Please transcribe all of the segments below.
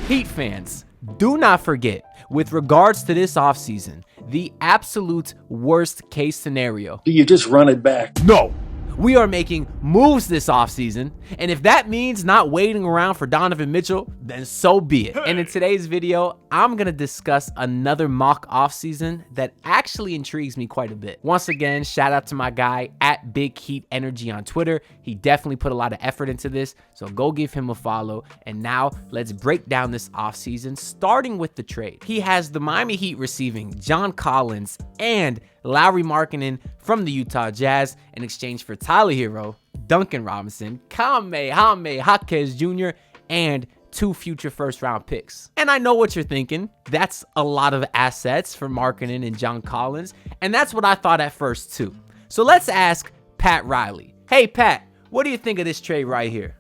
Heat fans, do not forget, with regards to this offseason, the absolute worst case scenario. You just run it back. No. We are making moves this offseason, and if that means not waiting around for Donovan Mitchell, then so be it. And in today's video, I'm going to discuss another mock offseason that actually intrigues me quite a bit. Once again, shout out to my guy at Big Heat Energy on Twitter. He definitely put a lot of effort into this, so go give him a follow. And now let's break down this offseason, starting with the trade. He has the Miami Heat receiving John Collins and Lauri Markkanen from the Utah Jazz in exchange for Tyler Hero, Duncan Robinson, Markkanen Jr., and 2 future first-round picks. And I know what you're thinking. That's a lot of assets for Markkanen and John Collins, and that's what I thought at first too. So let's ask Pat Riley. Hey, Pat, what do you think of this trade right here?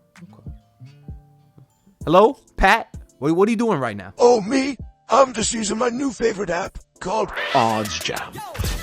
Hello, Pat? What are you doing right now? Oh, me? I'm just using my new favorite app called OddsJam.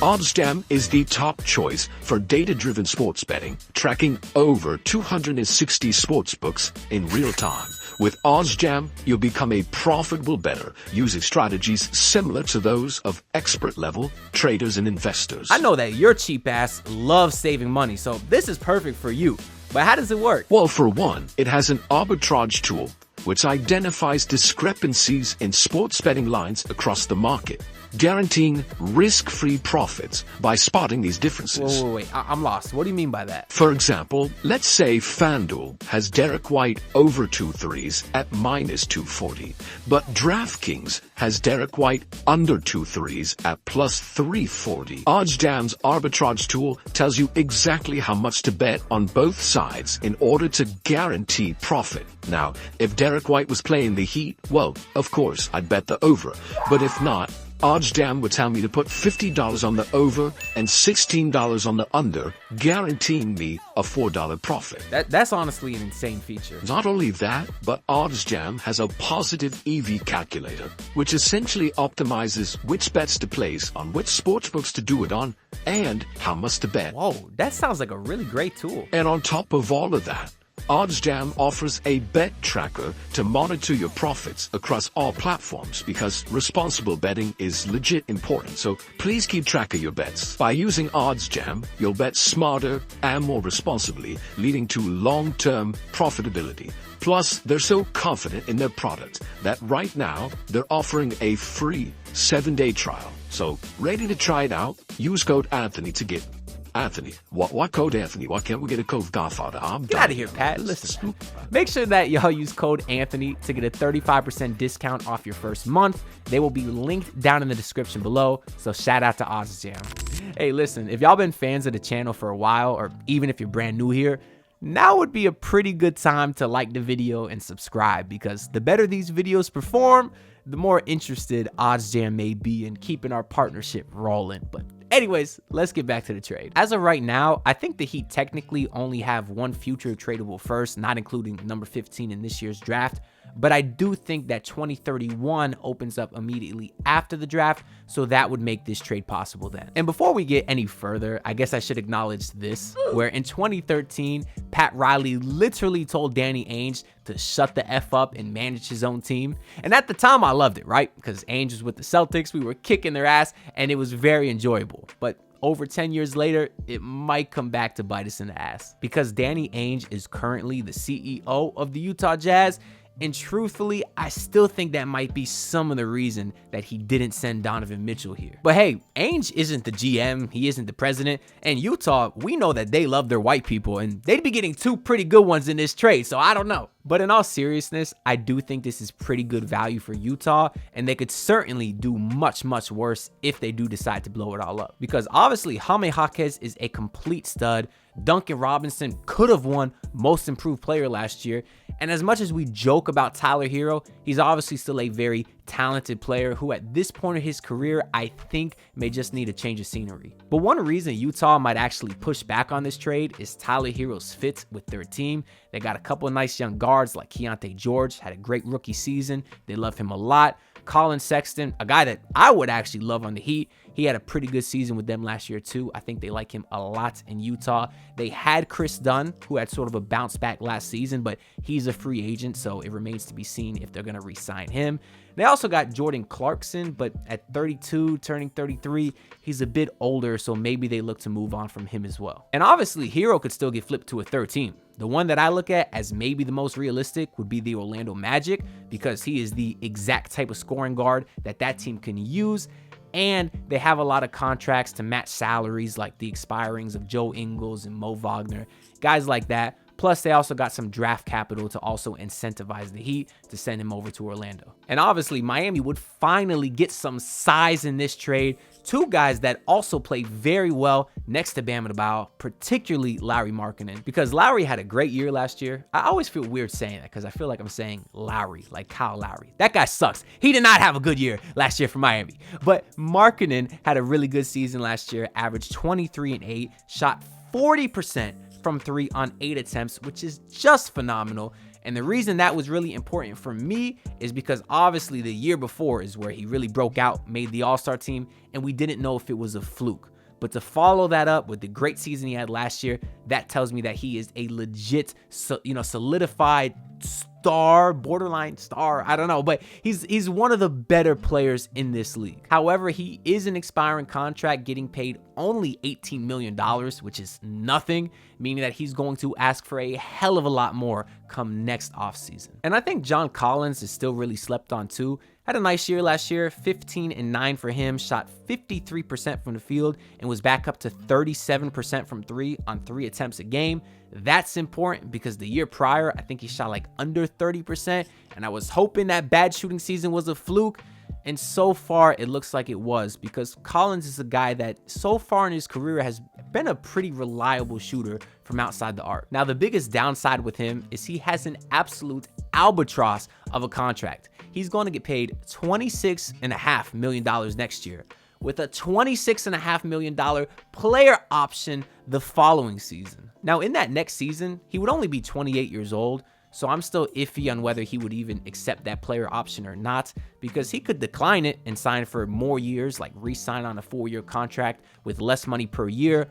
OddsJam is the top choice for data-driven sports betting, tracking over 260 sports books in real time. With OddsJam, you'll become a profitable bettor using strategies similar to those of expert-level traders and investors. I know that your cheap ass loves saving money, so this is perfect for you. But how does it work? Well, for one, it has an arbitrage tool which identifies discrepancies in sports betting lines across the market, guaranteeing risk-free profits by spotting these differences. Wait, I'm lost. What do you mean by that? For example, let's say FanDuel has Derek White over 2 threes at -240, but DraftKings has Derek White under 2 threes at +340. OddsJam's arbitrage tool tells you exactly how much to bet on both sides in order to guarantee profit. Now, if Derek White was playing the Heat, well, of course, I'd bet the over, but if not, OddsJam would tell me to put $50 on the over and $16 on the under, guaranteeing me a $4 profit. That's honestly an insane feature. Not only that, but OddsJam has a positive EV calculator, which essentially optimizes which bets to place on which sportsbooks to do it on and how much to bet. Whoa, that sounds like a really great tool. And on top of all of that, OddsJam offers a bet tracker to monitor your profits across all platforms because responsible betting is legit important, so please keep track of your bets. By using OddsJam, you'll bet smarter and more responsibly, leading to long-term profitability. Plus, they're so confident in their product that right now they're offering a free 7-day trial. So, ready to try it out? Use code Anthony to get Anthony. What code Anthony? Why can't we get a code Godfather? Get out of here, Pat. Listen, make sure that y'all use code Anthony to get a 35% discount off your first month. They will be linked down in the description below, so shout out to OddsJam. Hey, listen, if y'all been fans of the channel for a while, or even if you're brand new here, now would be a pretty good time to like the video and subscribe, because the better these videos perform, the more interested OddsJam may be in keeping our partnership rolling. But anyways, let's get back to the trade. As of right now, I think the Heat technically only have 1 future tradable first, not including number 15 in this year's draft. But I do think that 2031 opens up immediately after the draft, so that would make this trade possible then. And before we get any further, I guess I should acknowledge this, where in 2013, Pat Riley literally told Danny Ainge to shut the F up and manage his own team. And at the time, I loved it, right? Because Ainge was with the Celtics, we were kicking their ass, and it was very enjoyable. But over 10 years later, it might come back to bite us in the ass, because Danny Ainge is currently the CEO of the Utah Jazz. And truthfully, I still think that might be some of the reason that he didn't send Donovan Mitchell here. But hey, Ainge isn't the GM, he isn't the president, and Utah, we know that they love their white people, and they'd be getting 2 pretty good ones in this trade, so I don't know. But in all seriousness, I do think this is pretty good value for Utah, and they could certainly do much, much worse if they do decide to blow it all up. Because obviously, Markkanen is a complete stud. Duncan Robinson could have won Most Improved Player last year. And as much as we joke about Tyler Hero, he's obviously still a very talented player who at this point of his career, I think may just need a change of scenery. But one reason Utah might actually push back on this trade is Tyler Hero's fit with their team. They got a couple of nice young guards like Keontae George, had a great rookie season. They love him a lot. Colin Sexton, a guy that I would actually love on the Heat. He had a pretty good season with them last year too. I think they like him a lot in Utah. They had Chris Dunn, who had sort of a bounce back last season, but he's a free agent, so it remains to be seen if they're going to re-sign him. They also got Jordan Clarkson, but at 32, turning 33, he's a bit older, so maybe they look to move on from him as well. And obviously, Hero could still get flipped to a third team. The one that I look at as maybe the most realistic would be the Orlando Magic, because he is the exact type of scoring guard that team can use. And they have a lot of contracts to match salaries like the expirings of Joe Ingles and Mo Wagner, guys like that. Plus, they also got some draft capital to also incentivize the Heat to send him over to Orlando. And obviously, Miami would finally get some size in this trade. Two guys that also play very well next to Bam Adebayo, particularly Lauri Markkanen, because Lauri had a great year last year. I always feel weird saying that because I feel like I'm saying Lauri, like Kyle Lowry. That guy sucks. He did not have a good year last year for Miami. But Markkanen had a really good season last year, averaged 23 and 8, shot 40% from 3 on 8 attempts, which is just phenomenal. And the reason that was really important for me is because obviously the year before is where he really broke out, made the All-Star team, and we didn't know if it was a fluke. But to follow that up with the great season he had last year, that tells me that he is a legit, solidified star, borderline star, I don't know, but he's one of the better players in this league. However, he is an expiring contract, getting paid only $18 million, which is nothing, meaning that he's going to ask for a hell of a lot more come next offseason. And I think John Collins is still really slept on too. Had a nice year last year, 15 and 9 for him, shot 53% from the field, and was back up to 37% from 3 on 3 attempts a game. That's important because the year prior, I think he shot like under 30%, and I was hoping that bad shooting season was a fluke. And so far, it looks like it was, because Collins is a guy that so far in his career has been a pretty reliable shooter from outside the arc. Now, the biggest downside with him is he has an absolute albatross of a contract. He's going to get paid $26.5 million next year, with a $26.5 million player option the following season. Now, in that next season, he would only be 28 years old, so I'm still iffy on whether he would even accept that player option or not, because he could decline it and sign for more years, like re-sign on a 4-year contract with less money per year,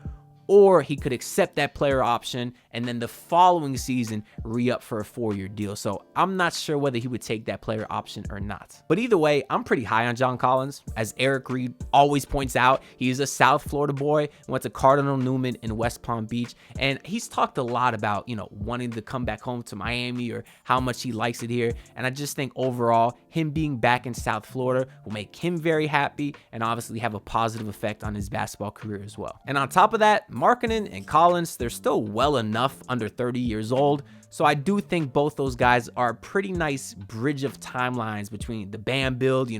or he could accept that player option and then the following season re-up for a 4-year deal. So I'm not sure whether he would take that player option or not. But either way, I'm pretty high on John Collins. As Eric Reed always points out, he is a South Florida boy, went to Cardinal Newman in West Palm Beach, and he's talked a lot about, wanting to come back home to Miami or how much he likes it here. And I just think overall, him being back in South Florida will make him very happy and obviously have a positive effect on his basketball career as well. And on top of that, Markkanen and Collins, they're still well enough under 30 years old. So I do think both those guys are a pretty nice bridge of timelines between the Bam build,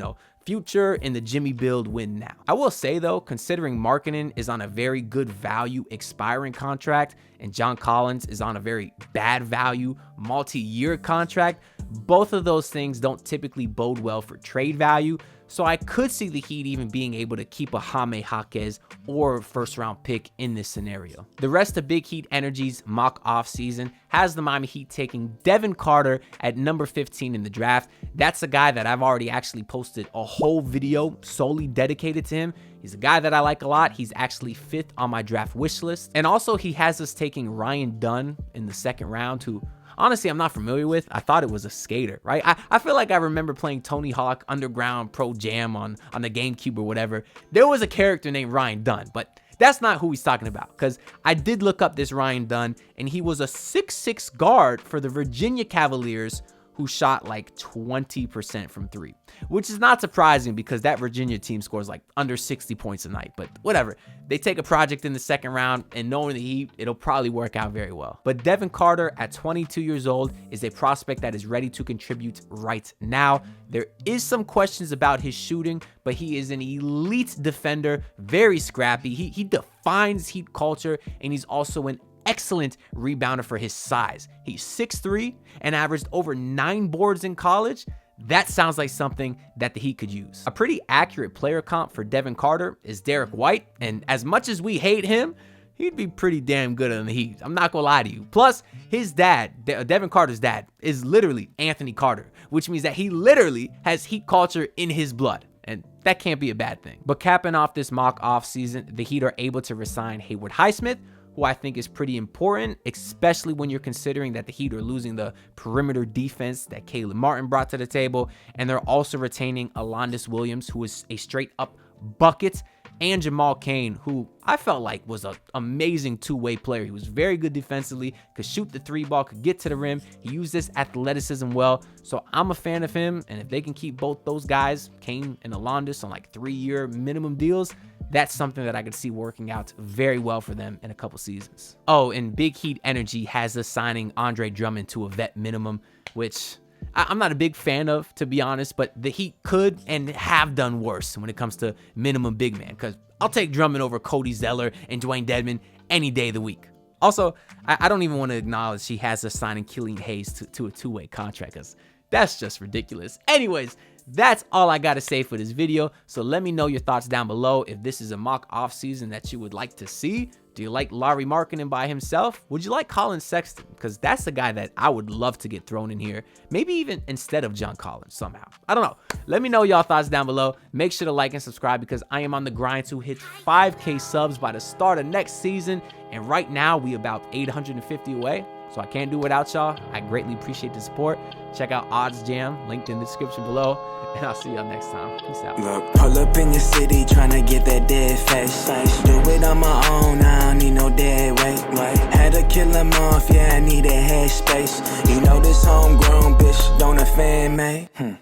future, and the Jimmy build win now. I will say though, considering Markkanen is on a very good value expiring contract and John Collins is on a very bad value multi-year contract, both of those things don't typically bode well for trade value. So I could see the Heat even being able to keep a Jaime Jaquez or first round pick in this scenario. The rest of Big Heat Energy's mock offseason has the Miami Heat taking Devin Carter at number 15 in the draft. That's a guy that I've already actually posted a whole video solely dedicated to him. He's a guy that I like a lot. He's actually 5th on my draft wish list. And also he has us taking Ryan Dunn in the 2nd round, who honestly, I'm not familiar with. I thought it was a skater, right? I feel like I remember playing Tony Hawk Underground Pro Jam on the GameCube or whatever. There was a character named Ryan Dunn, but that's not who he's talking about, because I did look up this Ryan Dunn, and he was a 6'6" guard for the Virginia Cavaliers who shot like 20% from 3, which is not surprising because that Virginia team scores like under 60 points a night, but whatever. They take a project in the 2nd round, and knowing the Heat, it'll probably work out very well. But Devin Carter at 22 years old is a prospect that is ready to contribute right now. There is some questions about his shooting, but he is an elite defender, very scrappy. He defines Heat culture, and he's also an excellent rebounder for his size. He's 6'3" and averaged over 9 boards in college. That sounds like something that the Heat could use. A pretty accurate player comp for Devin Carter is Derek White, and as much as we hate him, he'd be pretty damn good on the Heat. I'm not gonna lie to you. Plus, his dad, Devin Carter's dad, is literally Anthony Carter, which means that he literally has Heat culture in his blood. And that can't be a bad thing. But capping off this mock offseason, the Heat are able to resign Haywood Highsmith, who I think is pretty important, especially when you're considering that the Heat are losing the perimeter defense that Caleb Martin brought to the table. And they're also retaining Alondes Williams, who is a straight up bucket, and Jamal Cain, who I felt like was an amazing two-way player. He was very good defensively, could shoot the three ball, could get to the rim. He used this athleticism well, so I'm a fan of him. And if they can keep both those guys, Cain and Alondes, on like 3-year minimum deals, that's something that I could see working out very well for them in a couple seasons. Oh, and Big Heat Energy has us signing Andre Drummond to a vet minimum, which I'm not a big fan of, to be honest, but the Heat could and have done worse when it comes to minimum big man, because I'll take Drummond over Cody Zeller and Dwayne Dedmon any day of the week. Also, I don't even want to acknowledge she has us signing Killian Hayes to a two-way contract, because that's just ridiculous. Anyways, that's all I got to say for this video. So let me know your thoughts down below. If this is a mock offseason that you would like to see, do you like Lauri Markkanen by himself? Would you like Colin Sexton? Because that's the guy that I would love to get thrown in here. Maybe even instead of John Collins somehow. I don't know. Let me know y'all thoughts down below. Make sure to like and subscribe, because I am on the grind to hit 5K subs by the start of next season. And right now we about 850 away. So I can't do without y'all. I greatly appreciate the support. Check out Odds Jam, linked in the description below. And I'll see y'all next time. Peace out. Look, pull up in your city, tryna get that dead face. Do it on my own, I don't need no dead weight. Had to kill him off, yeah, I need a head space. You know this homegrown bitch don't offend me.